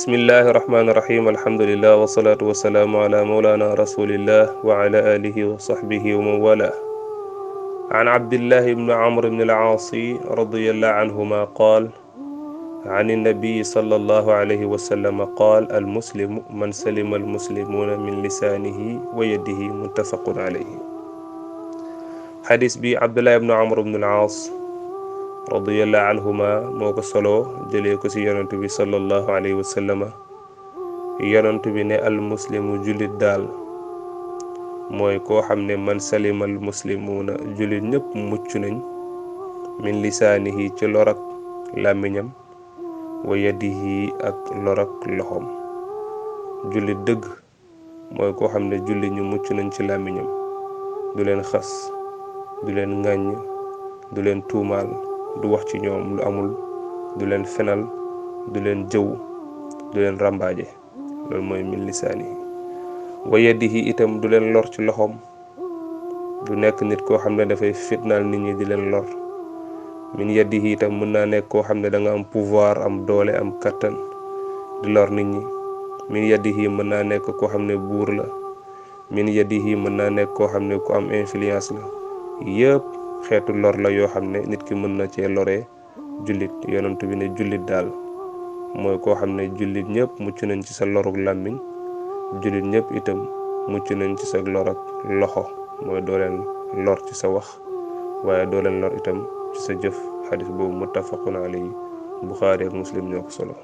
bismillahi rahmaani rahim alhamdulillah wasalaatu wasalaamu ala mawlana rasulillah wa ala alihi wa sahbihi wa man wala an abdillahi ibni amr ibni al-aasi radiyallahu anhuma qaal an nabii sallallahu alayhi wa sallam qaal almuslimu man salima almuslimuuna min lisaanihi wa yadihi muttafaqun alayhi. xadis bi abdullah ibnu amr ibni al-aas radiyallahu anhuma moo ko solo jëlee ko ci yonent bi sallallahu alayhi wa sallama. yonent bi ne almuslimu jullit daal mooy koo xam ne man salimal muslimuuna jullit ñëpp mucc nañ min lisaanihi ci lorak làmmiñam wa yadihi ak lorak loxoom. jullit dëgg mooy koo xam ne jullit ñu mucc nañ ci làmmiñam, du leen xas, du leen ŋàññ, du leen tuumaal, du wax ci ñoom lu amul, du leen fenal, du leen jëw, du leen ràmbaaje. loolu mooy min lisaanihi. wa yadihi itam du leen lor ci loxoom, du nekk nit koo xam ne dafay fitnaal nit ñi di leen lor. min yadihi itam mën naa nekk koo xam ne da nga am pouvoir, am doole, am kattan di lor nit ñi. min yadihi mën naa nekk koo xam ne buur la. min yadihi mën naa nekk koo xam ne ku am influence la. yëpp xeetu lor la yoo xam ne nit ki mën na cee loree jullit. yonent bi ne jullit daal mooy koo xam ne jullit ñëpp mucc nañ ci sa loruk làmmiñ, jullit ñëpp itam mucc nañ ci sa lor ak loxo, mooy doo leen lor ci sa wax waaye doo leen lor itam ci sa jëf. xadis boobu muttafaqun alayhi Buxaari ak Muslim ñoo ko solo.